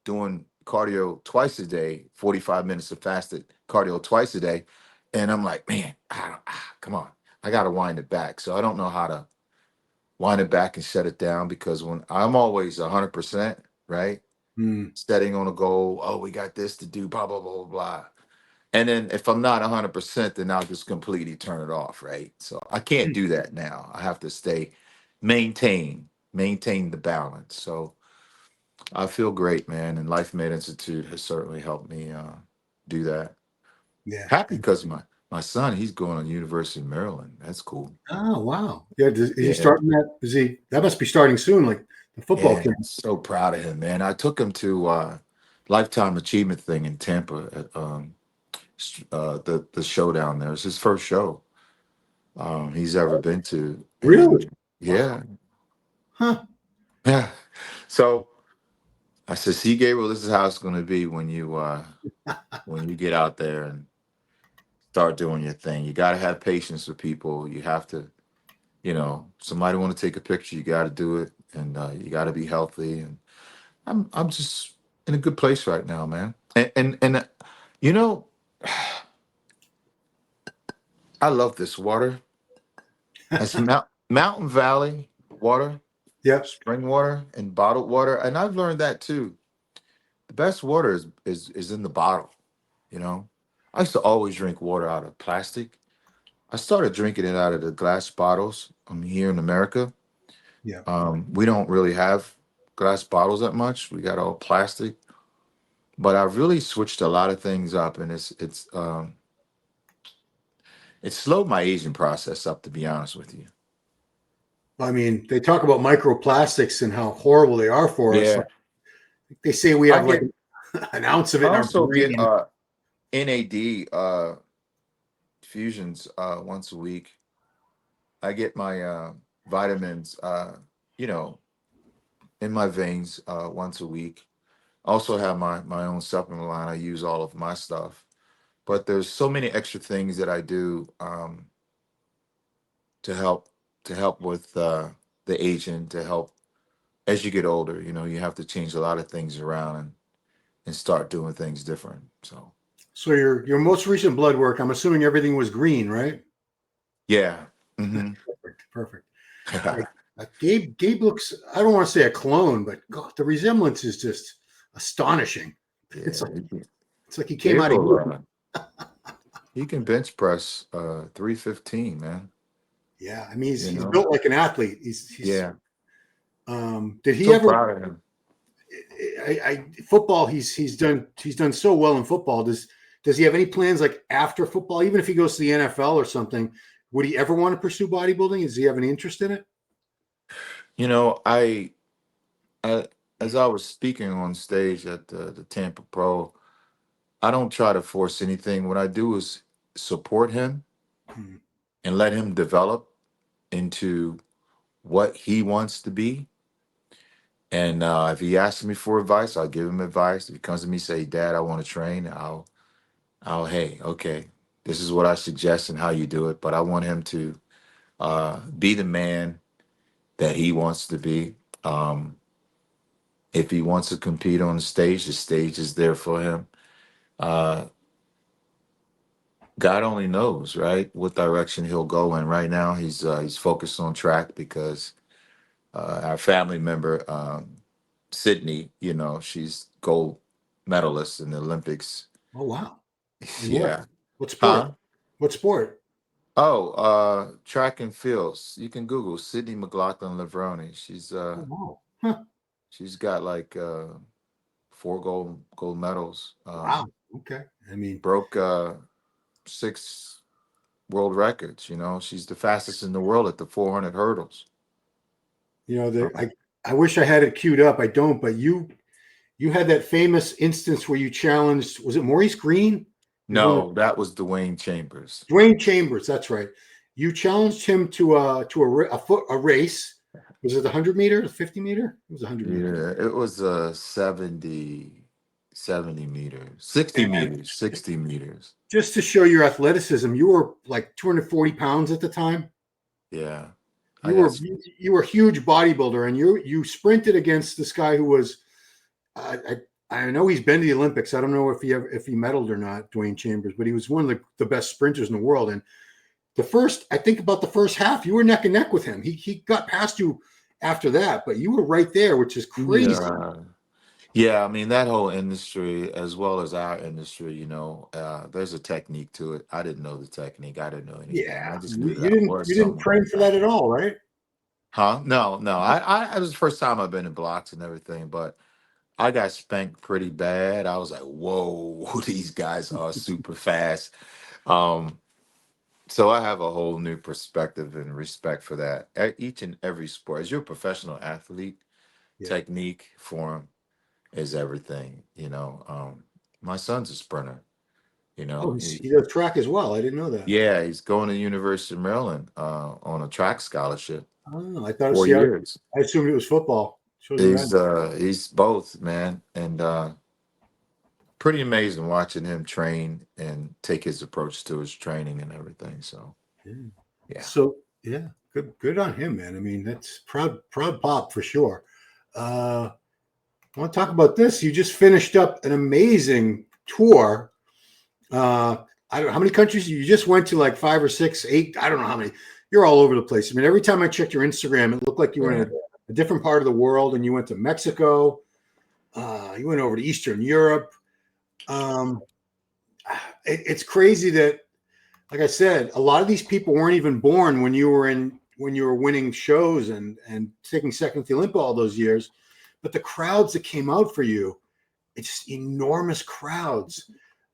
doing cardio twice a day, 45 minutes of fasted cardio twice a day. And I'm like, man, come on, I got to wind it back. So I don't know how to wind it back and shut it down because when I'm always 100%, right? Mm, Setting on a goal, oh, we got this to do, blah, blah, blah, blah, blah. And then if I'm not 100%, then I'll just completely turn it off, right? So I can't mm. do that now. I have to maintain the balance. So I feel great, man. And Life Made Institute has certainly helped me do that. Yeah. Happy And because my My son, he's going to University of Maryland. That's cool. Oh, wow. Yeah. Is he Yeah. starting that? That must be starting soon, like the football Yeah, camp. so proud of him, man. I took him to Lifetime Achievement thing in Tampa at the show down there. It's his first show he's ever been to. Really? And Wow. yeah, Huh. yeah. So I said, see, Gabriel, this is how it's gonna be when you get out there and start doing your thing. You gotta have patience with people. You have to, somebody want to take a picture, you gotta do it, and you gotta be healthy. And I'm just in a good place right now, man. And you know, I love this water. It's Mountain Valley water, Yep. spring water, and bottled water. And I've learned that too. The best water is in the bottle. You know, I used to always drink water out of plastic. I started drinking it out of the glass bottles. Here in America. Yeah. We don't really have glass bottles that much. We got all plastic. But I've really switched a lot of things up, and it's slowed my aging process up, to be honest with you. I mean, they talk about microplastics and how horrible they are for us. Like, Yeah, they say we I have like get. an ounce of it I in our also get brain. NAD fusions once a week. I get my vitamins, you know, in my veins once a week. I also have my own supplement line. I use all of my stuff, but there's so many extra things that I do to help with the aging, to help as you get older. You have to change a lot of things around and start doing things different. So So your most recent blood work, I'm assuming everything was green, right? yeah. Hmm. Perfect. Perfect. Like, Gabe looks. I don't want to say a clone, but God, the resemblance is just astonishing. It's Yeah, like he came out of Gabriel, you. he can bench press 315, man. Yeah, I mean You he's know? built like an athlete. He's. Yeah. Did he So ever? proud of him. Football. He's done so well in football. Does he have any plans like after football? Even if he goes to the NFL or something, would he ever want to pursue bodybuilding? Does he have any interest in it? You know, I as I was speaking on stage at the Tampa Pro, I don't try to force anything. What I do is support him Hmm. and let him develop into what he wants to be. And if he asks me for advice, I'll give him advice. If he comes to me, say, "Dad, I want to train," hey, okay, this is what I suggest and how you do it. But I want him to be the man that he wants to be. Um, if he wants to compete on the stage is there for him. Uh, God only knows, right, what direction he'll go in. Right now, he's focused on track because our family member, Sydney, she's gold medalist in the Olympics. Oh wow! In what? Yeah. What sport? Huh? What sport? Oh, track and fields. You can Google Sydney McLaughlin Levrone. Oh wow! Huh. She's got like four gold medals. Wow. Okay. I mean, Broke six world records. She's the fastest in the world at the 400 hurdles. Um, I wish I had it queued up. I don't, but you had that famous instance where you challenged. Was it Maurice Green? It was one of no, that was Dwayne Chambers. Dwayne Chambers. That's right. You challenged him to a race. Was it the 100 meter, the 50 meter? It was 100 meter. Yeah, it was 70 meters, 60 And meters, 60 meters. just to show your athleticism, you were like 240 pounds at the time. Yeah, I You got were you were a huge bodybuilder, and you sprinted against this guy who was. I know he's been to the Olympics. I don't know if he medaled or not, Dwayne Chambers, but he was one of the best sprinters in the world. And I think about the first half, you were neck and neck with him. He got past you after that, but you were right there, which is crazy. yeah. Yeah, I mean that whole industry, as well as our industry, there's a technique to it. I didn't know the technique. I didn't know anything. Yeah, I just you, knew that you I didn't was you didn't someone. train for that at all, right? Huh? No, no. It was the first time I've been in blocks and everything, but I got spanked pretty bad. I was like, whoa, these guys are super fast. Um, So I have a whole new perspective and respect for that. Each and every sport, as you're a professional athlete, Yeah. technique, form is everything. My son's a sprinter. You Oh, know, he does track as well. I didn't know that. yeah, he's going to the University of Maryland on a track scholarship. Oh, I thought. four See, I years. assumed it was football. Shows you He's that. uh he's both, man, and pretty amazing watching him train and take his approach to his training and everything. So Yeah. yeah. So yeah, good on him, man. I mean, that's proud pop for sure. I want to talk about this. You just finished up an amazing tour. I don't know how many countries you just went to, like 5 or 6, 8. I don't know how many. You're all over the place. I mean, every time I checked your Instagram, it looked like you were in Yeah. a different part of the world, and you went to Mexico. You went over to Eastern Europe. Um, it's crazy that, like I said, a lot of these people weren't even born when you were winning shows and taking second to the Olympia all those years. But the crowds that came out for you, it's enormous crowds.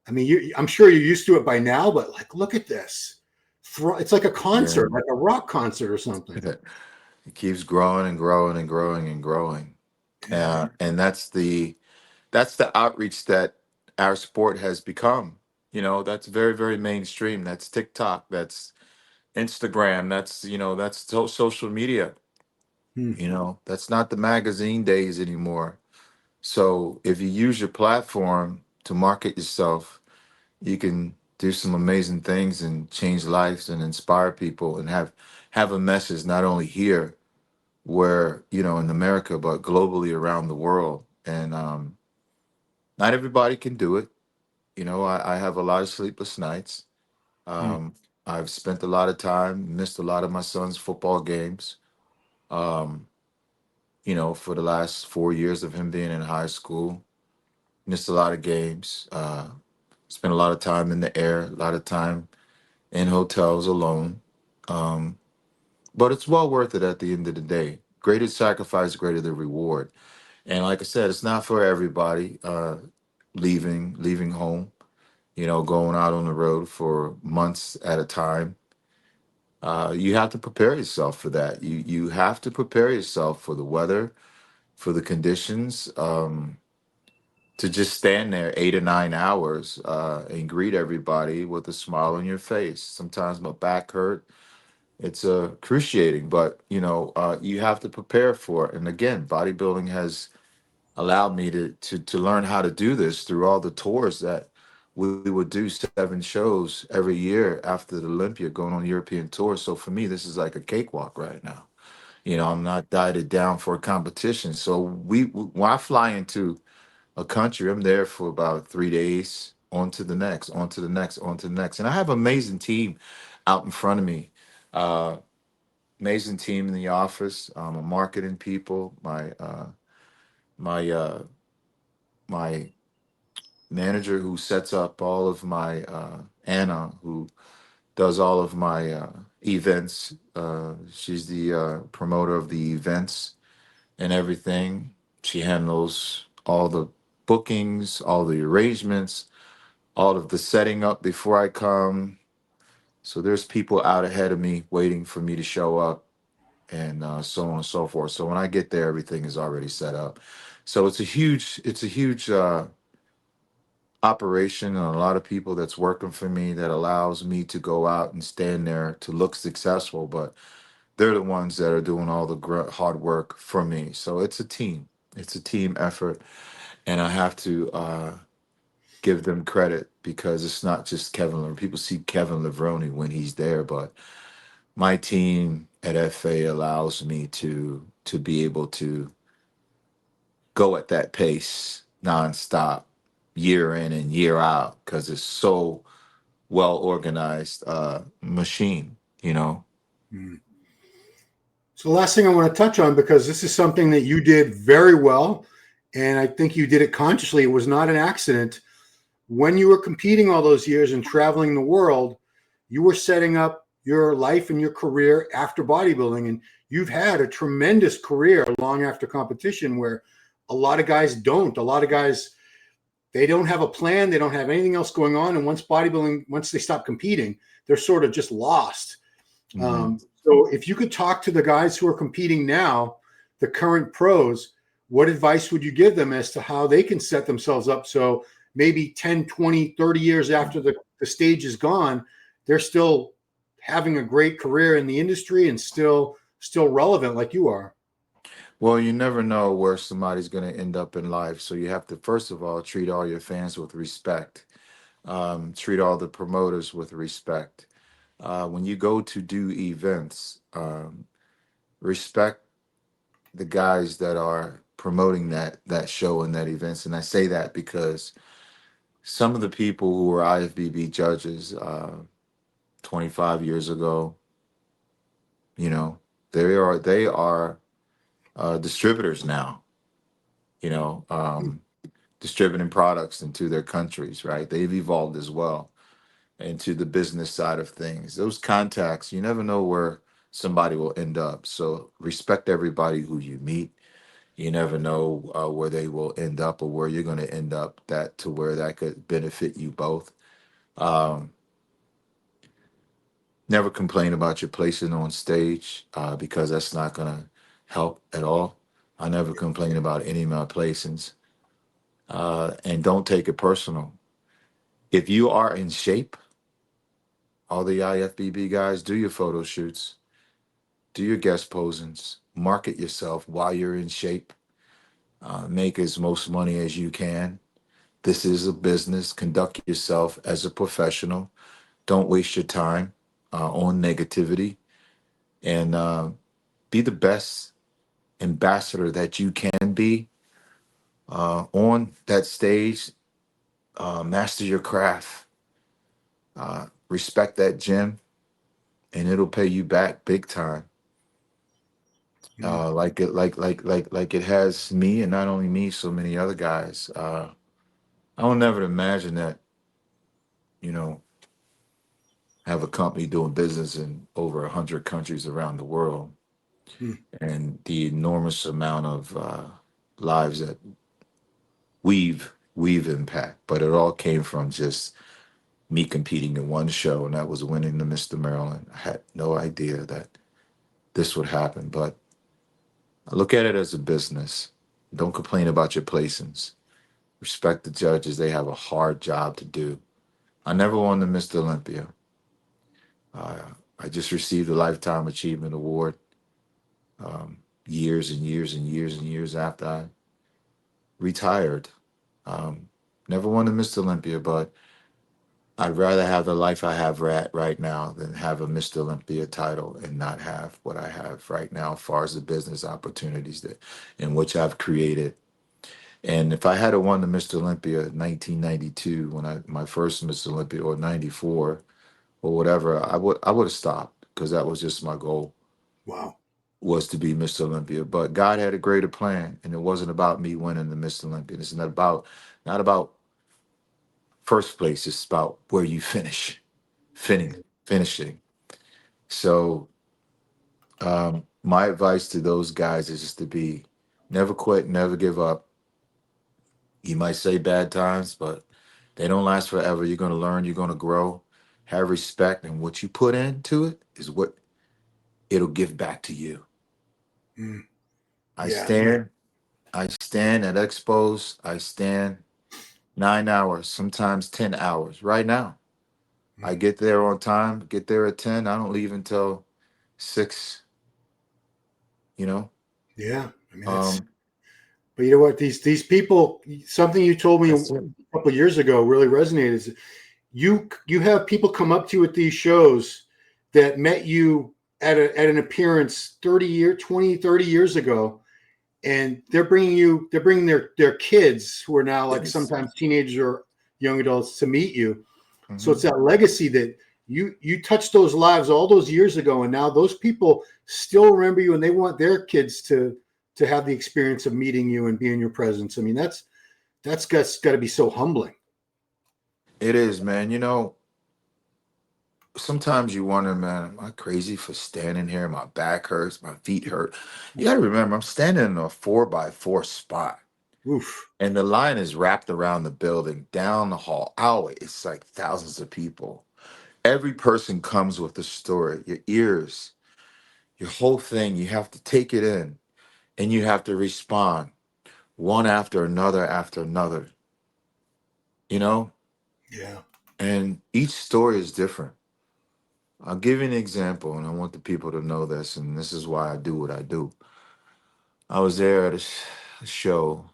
I mean, I'm sure you're used to it by now, but like, look at this. It's like a Yeah. concert, like a rock concert or something. It keeps growing and growing and growing and growing. Yeah. And that's the outreach that our sport has become. That's very, very mainstream. That's TikTok, that's Instagram, that's social media. Hmm. That's not the magazine days anymore. So if you use your platform to market yourself, you can do some amazing things and change lives and inspire people and have a message not only here where in America but globally around the world. And not everybody can do it. I have a lot of sleepless nights. Hmm. um, I've spent a lot of time, missed a lot of my son's football games, um, for the last 4 years of him being in high school. Missed a lot of games. Spent a lot of time in the air, a lot of time in hotels alone. Um, but it's well worth it at the end of the day. Greater sacrifice, greater the reward. And like I said, it's not for everybody. Leaving home, going out on the road for months at a time. You have to prepare yourself for that. You have to prepare yourself for the weather, for the conditions. To just stand there 8 or 9 hours and greet everybody with a smile on your face. Sometimes my back hurt. It's excruciating, but you have to prepare for it. And again, bodybuilding has allowed me to learn how to do this through all the tours that we would do 7 shows every year after the Olympia, going on European tours. So for me, this is like a cakewalk right now. I'm not dieted down for a competition. So when I fly into a country, I'm there for about 3 days, on to the next, on to the next, on to the next. And I have an amazing team out in front of me. Uh, Amazing team in the office. A marketing people. My manager who sets up all of my Anna, who does all of my events. She's the promoter of the events and everything. She handles all the bookings, all the arrangements, all of the setting up before I come. So there's people out ahead of me waiting for me to show up, and so on and so forth. So when I get there, everything is already set up. So it's a huge operation, and a lot of people that's working for me that allows me to go out and stand there to look successful. But they're the ones that are doing all the hard work for me. So it's a team. It's a team effort, and I have to give them credit because it's not just Kevin. People see Kevin Levrone when he's there, but my team at FA allows me to be able to go at that pace nonstop, year in and year out, because it's so well organized machine. Hmm. So the last thing I want to touch on, because this is something that you did very well, and I think you did it consciously. It was not an accident. When you were competing all those years and traveling the world, you were setting up your life and your career after bodybuilding. And you've had a tremendous career long after competition where a lot of guys don't. A lot of guys they don't have a plan. They don't have anything else going on. And once they stop competing, they're sort of just lost. Hmm. So if you could talk to the guys who are competing now, the current pros, what advice would you give them as to how they can set themselves up so maybe 10, 20, 30 years after the stage is gone, they're still having a great career in the industry and still relevant like you are? Well, you never know where somebody's going to end up in life. So you have to, first of all, treat all your fans with respect. Treat all the promoters with respect. When you go to do events, respect the guys that are promoting that show and that events. And I say that because some of the people who were IFBB judges 25 years ago, you know, they are distributors now. You know, distributing products into their countries, right? They've evolved as well into the business side of things. Those contacts, you never know where somebody will end up. So respect everybody who you meet. You never know where they will end up or where you're going to end up that to where that could benefit you both. Um, Never complain about your placing on stage because that's not going to help at all. I never complain about any of my placings. And don't take it personal. If you are in shape, all the IFBB guys, do your photo shoots, do your guest posings, market yourself while you're in shape, make as most money as you can. This is a business. Conduct yourself as a professional. Don't waste your time on negativity and be the best ambassador that you can be on that stage. Master your craft. Respect that gym, and it'll pay you back big time. Mm, Like it has me, and not only me, so many other guys. I will never imagine that, you know, have a company doing business in over 100 countries around the world, mm, and the enormous amount of lives that we've impact. But it all came from just me competing in one show, and that was winning the Mr. Maryland. I had no idea that this would happen, but I look at it as a business. Don't complain about your placings. Respect the judges. They have a hard job to do. I never won the Mr. Olympia. Uh, I just received a Lifetime Achievement Award years and years and years and years after I retired. Um, Never won the Mr. Olympia, but I'd rather have the life I have right now than have a Mr. Olympia title and not have what I have right now as far as the business opportunities that in which I've created. And if I had won the Mr. Olympia in 1992, when I my first Mr. Olympia, or 94 or whatever, I would have stopped because that was just my goal, wow. was to be Mr. Olympia. But God had a greater plan, and it wasn't about me winning the Mr. Olympia. It's not about first place. It's about where you finishing. So my advice to those guys is just to be never quit, never give up. You might say bad times, but they don't last forever. You're going to learn, you're going to grow. Have respect, and what you put into it is what it'll give back to you. Mm, I yeah. stand, I stand at expos. I stand 9 hours, sometimes 10 hours. Right now, I Mm, get there on time, get there at 10. I don't leave until 6, you know. yeah. I mean, it's, Um, but you know what? These people, something you told me a that's it. couple of years ago really resonated. Is you have people come up to you at these shows that met you at an appearance 20, 30 years ago, and they're bringing their kids who are now like Yes. sometimes teenagers or young adults to meet you. So Hmm. it's that legacy that you touched those lives all those years ago, and now those people still remember you, and they want their kids to have the experience of meeting you and be in your presence. I mean, that's got to be so humbling. It is, man. You know, sometimes you wonder, man, am I crazy for standing here? My back hurts, my feet hurt. You got to remember, I'm standing in a 4x4 spot. Oof. And the line is wrapped around the building, down the hall, out. It's like thousands of people. Every person comes with a story. Your ears, your whole thing, you have to take it in and you have to respond one after another, you know? Yeah. And each story is different. I'll give you an example, and I want the people to know this, and this is why I do what I do. I was there at a show.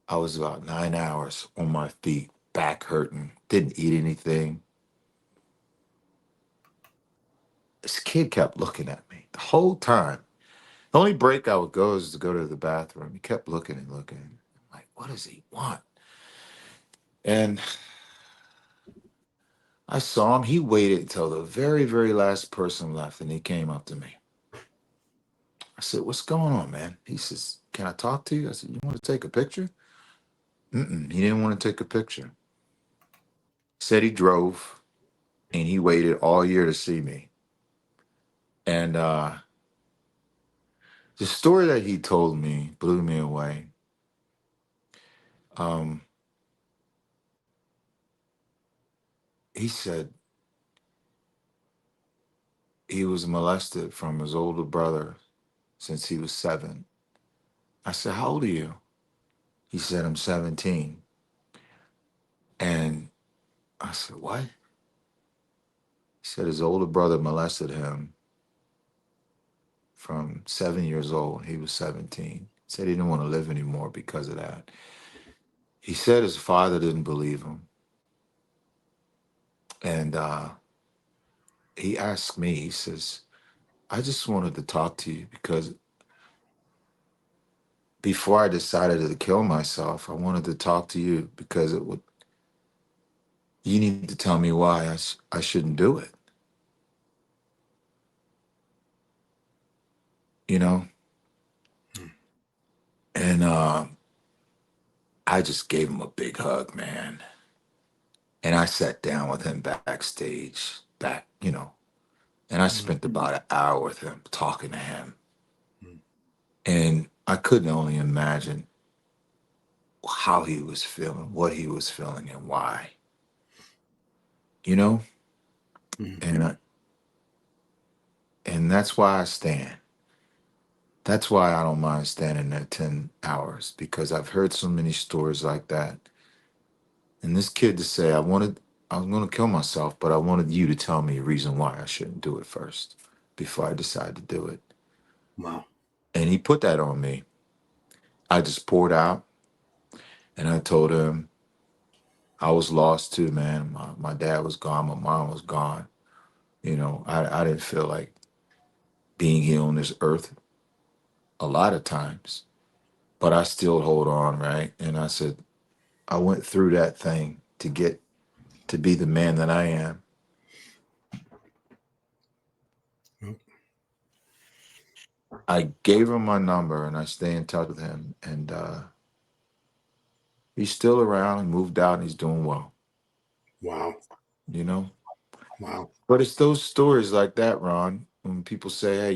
I was about 9 hours on my feet, back hurting, didn't eat anything. This kid kept looking at me the whole time. The only break I would go is to go to the bathroom. He kept looking and looking. I'm like, what does he want? And I saw him. He waited until the very, very last person left, and he came up to me. I said, what's going on, man? He says, can I talk to you? I said, you want to take a picture? Mm-mm. He didn't want to take a picture. Said he drove, and he waited all year to see me. And the story that he told me blew me away. Um, he said he was molested from his older brother since he was 7. I said, how old are you? He said, I'm 17. And I said, what? He said his older brother molested him from 7 years old. He was 17. Said he didn't want to live anymore because of that. He said his father didn't believe him. And he asked me, he says, I just wanted to talk to you because before I decided to kill myself, I wanted to talk to you because it would, you need to tell me why I shouldn't do it, you know? And I just gave him a big hug, man. And I sat down with him backstage, and I Mm, spent about an hour with him talking to him. mm, And I couldn't only imagine how he was feeling, what he was feeling, and why, you know? mm, And and that's why I stand. That's why I don't mind standing there 10 hours because I've heard so many stories like that. And this kid to say, I was going to kill myself, but I wanted you to tell me a reason why I shouldn't do it first before I decide to do it. wow. And he put that on me. I just poured out and I told him I was lost too, man. My dad was gone. My mom was gone. I didn't feel like being here on this earth a lot of times, but I still hold on, right? And I said, I went through that thing to get to be the man that I am. Mm, I gave him my number and I stay in touch with him. And he's still around. He moved out and he's doing well, wow. you know? Wow. But it's those stories like that, Ron, when people say, hey,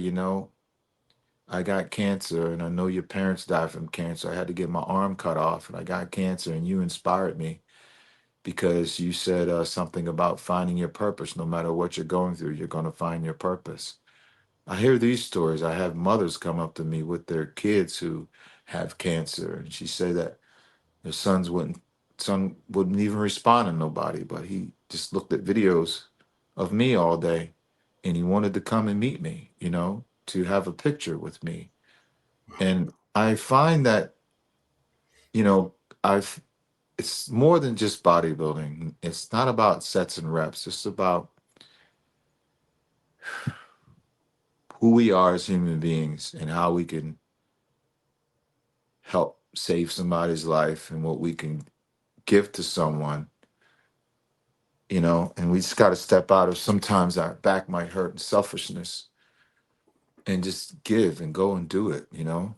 I got cancer and I know your parents died from cancer. I had to get my arm cut off and I got cancer and you inspired me because you said something about finding your purpose. No matter what you're going through, you're going to find your purpose. I hear these stories. I have mothers come up to me with their kids who have cancer, and she say that their son wouldn't even respond to nobody, but he just looked at videos of me all day, and he wanted to come and meet me, to have a picture with me. And I find that you know I've it's more than just bodybuilding. It's not about sets and reps. It's about who we are as human beings and how we can help save somebody's life and what we can give to someone, and we just got to step out of sometimes our back might hurt and selfishness and just give and go and do it.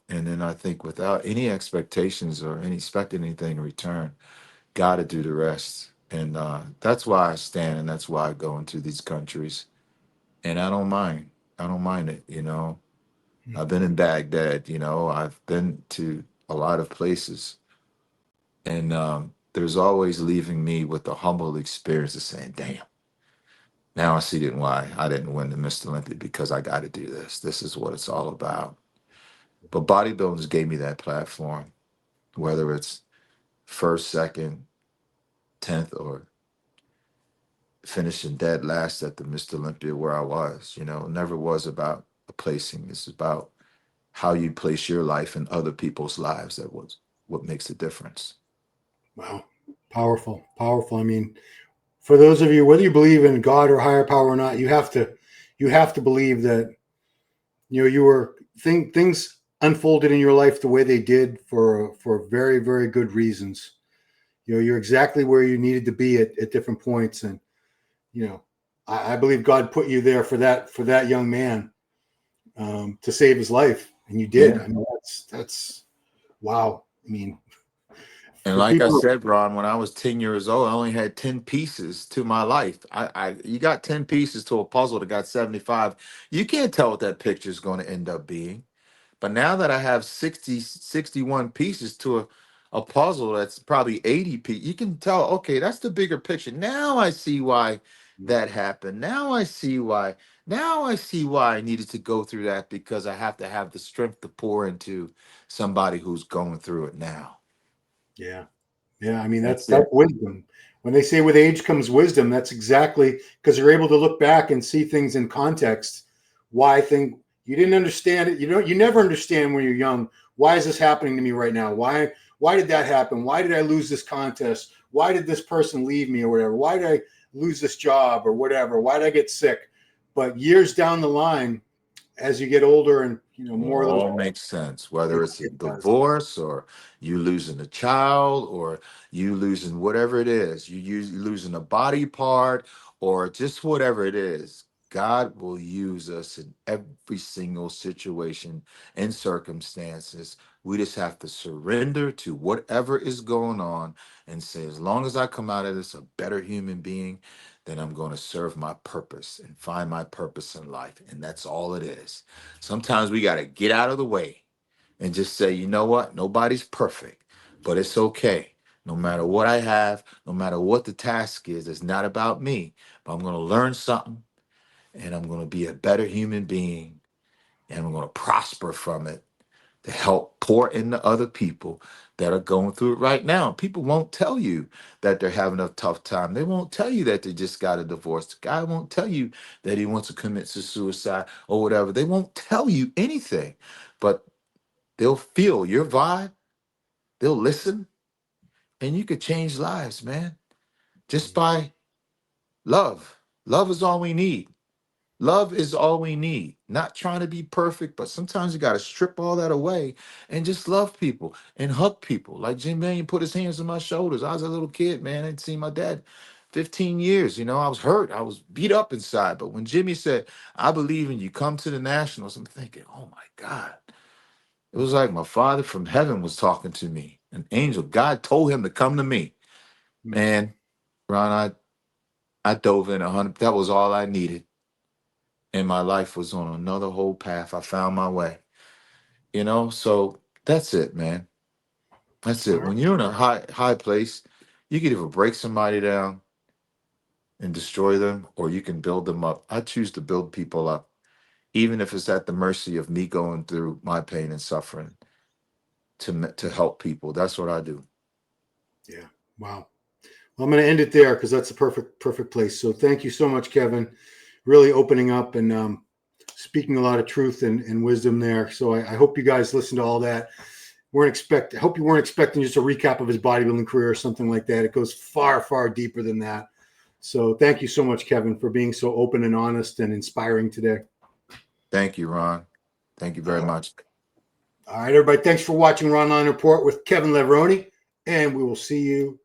And then I think without any expectations or any expecting anything in return, got to do the rest. And that's why I stand and that's why I go into these countries. And I don't mind. I don't mind it. Mm, I've been in Baghdad. I've been to a lot of places. And there's always leaving me with the humble experience of saying, damn, now I see why I didn't win the Mr. Olympia, because I got to do this. This is what it's all about. But bodybuilding just gave me that platform, whether it's first, second, 10th, or finishing dead last at the Mr. Olympia where I was. You know, it never was about a placing. It's about how you place your life in other people's lives. That was what makes the difference. Wow. Powerful, powerful. I mean, for those of you, whether you believe in God or higher power or not, you have to believe that, you know, you were things unfolded in your life the way they did for very, very good reasons. You know, you're exactly where you needed to be at different points. And, you know, I believe God put you there for that young man, to save his life. And you did. Yeah. I mean, that's wow. I mean, And for like I people, said, Ron, when I was 10 years old, I only had 10 pieces to my life. You got 10 pieces to a puzzle that got 75. You can't tell what that picture is going to end up being. But now that I have 60, 61 pieces to a puzzle that's probably 80 pieces, you can tell, okay, that's the bigger picture. Now I see why that happened. Now I see why. Now I see why I needed to go through that, because I have to have the strength to pour into somebody who's going through it now. yeah. Yeah, I mean That's that's it. wisdom. When they say with age comes wisdom, that's exactly because you're able to look back and see things in context. Why thing you didn't understand it, you never understand when you're young. Why is this happening to me right now? Why did that happen? Why did I lose this contest? Why did this person leave me or whatever? Why did I lose this job or whatever? Why did I get sick? But years down the line, as you get older and It more of those, all makes sense, whether it's a it does. divorce or you losing a child or you losing whatever it is, losing a body part or just whatever it is. God will use us in every single situation and circumstances. We just have to surrender to whatever is going on and say, as long as I come out of this a better human being, then I'm going to serve my purpose and find my purpose in life. And that's all it is. Sometimes we got to get out of the way and just say, you know what? Nobody's perfect, but it's okay. No matter what I have, no matter what the task is, it's not about me, but I'm going to learn something and I'm going to be a better human being and I'm going to prosper from it to help pour into other people that are going through it right now. People won't tell you that they're having a tough time. They won't tell you that they just got a divorce. The guy won't tell you that he wants to commit suicide or whatever. They won't tell you anything, but they'll feel your vibe. They'll listen, and you could change lives, man, just by love. Love is all we need. Love is all we need. Not trying to be perfect, but sometimes you got to strip all that away and just love people and hug people. Like Jim Mannion put his hands on my shoulders. I was a little kid, man. I didn't see my dad 15 years. You know, I was hurt. I was beat up inside. But when Jimmy said, I believe in you, come to the Nationals, I'm thinking, oh my God. It was like my father from heaven was talking to me. An angel. God told him to come to me. Man, Ron, I dove in 100. That was all I needed. And my life was on another whole path. I found my way, so that's it, man. That's All it. right. When you're in a high place, you can either break somebody down and destroy them, or you can build them up. I choose to build people up, even if it's at the mercy of me going through my pain and suffering to help people. That's what I do. Yeah. Wow. Well, I'm going to end it there because that's a perfect place. So thank you so much, Kevin. Really opening up and speaking a lot of truth and wisdom there. So I hope you guys listened to all that. I hope you weren't expecting just a recap of his bodybuilding career or something like that. It goes far, far deeper than that. So thank you so much, Kevin, for being so open and honest and inspiring today. Thank you, Ron. Thank you very much. All right, everybody. Thanks for watching Ron Line Report with Kevin Levrone, and we will see you